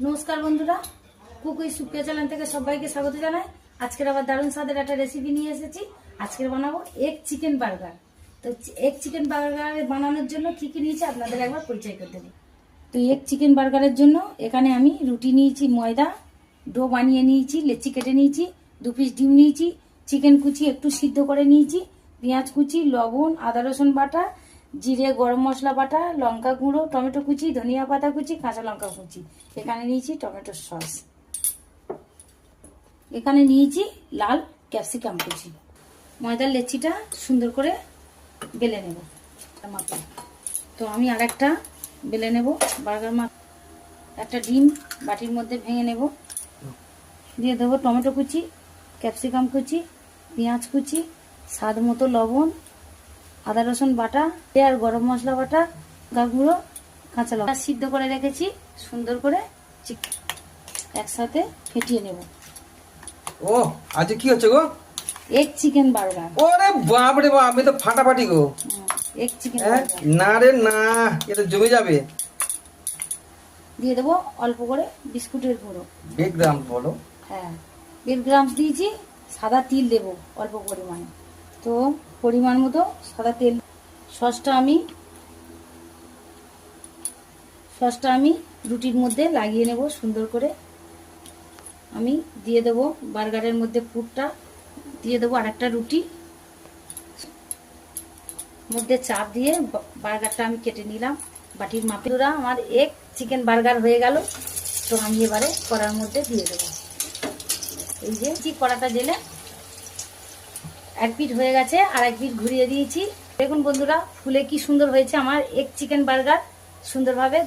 নমস্কার বন্ধুরা, কুকুই সুপ্রিয়া চ্যানেল থেকে সবাইকে স্বাগত জানাই। আজকের আবার দারুণ স্বাদের একটা রেসিপি নিয়ে এসেছি। আজকে বানাবো এগ চিকেন বার্গার। তো এগ চিকেন বার্গার বানানোর জন্য কি কি নিয়েছি আপনাদের একবার পরিচয় করে দেবো। তো এগ চিকেন বার্গারের জন্য এখানে আমি রুটি নিয়েছি, ময়দা ডো বানিয়ে নিয়েছি, লেচি কেটে নিয়েছি, 2 পিস ডিম নিয়েছি, চিকেন কুচি একটু সিদ্ধ করে নিয়েছি, পেঁয়াজ কুচি, লবণ, আদা রসুন বাটা, জিরে গরম মশলা বাটা, লঙ্কা গুঁড়ো, টমেটো কুচি, ধনিয়া পাতা কুচি, কাঁচা লঙ্কা কুচি। এখানে নিয়েছি টমেটো সস। এখানে নিয়েছি লাল ক্যাপসিকাম কুচি। ময়দার লেচিটা সুন্দর করে বেলে নেব মাপে। তো আমি আরেকটা বেলে নেব বার্গার মাপ। একটা ডিম বাটির মধ্যে ভেঙে নেব, দিয়ে দেবো টমেটো কুচি, ক্যাপসিকাম কুচি, পেঁয়াজ কুচি, স্বাদ মতো লবণ, আদা রসুন বাটা আর গরম মশলা বাটা, লঙ্কা গুঁড়ো, কাঁচা লঙ্কা সিদ্ধ করে রেখেছি। সুন্দর করে একসাথে ফেটিয়ে নেব। ও আজ কি হচ্ছে গো? Egg chicken burger. ওরে বাপ রে বাপ, আমি তো ফাটাফাটি গো। এগ চিকেন না রে না, এটা জমে যাবে। দিয়ে দেবো অল্প করে বিস্কুটের গুঁড়ো। বিগ গ্রাম বলো। হ্যাঁ, 1 গ্রাম দিয়েছি। সাদা তিল দেবো অল্প পরিমাণে। তো পরিমাণ মতো সাদা তেল। সসটা আমি রুটির মধ্যে লাগিয়ে নেব সুন্দর করে। আমি দিয়ে দেবো বার্গারের মধ্যে পুরটা দিয়ে দেবো। আরেকটা রুটি মধ্যে চাপ দিয়ে বার্গারটা আমি কেটে নিলাম বাটির মাপে। আমার এগ চিকেন বার্গার হয়ে গেল। তো আমি এবারে কড়ার মধ্যে দিয়ে দেবো। এই যে কড়াটা জেলে এক পিঠ হয়ে গেছে, আর এক পিঠ ঘুরিয়ে দিয়েছি। দেখুন বন্ধুরা, ফুলে কি সুন্দর হয়েছে আমার এগ চিকেন বার্গার। সুন্দরভাবে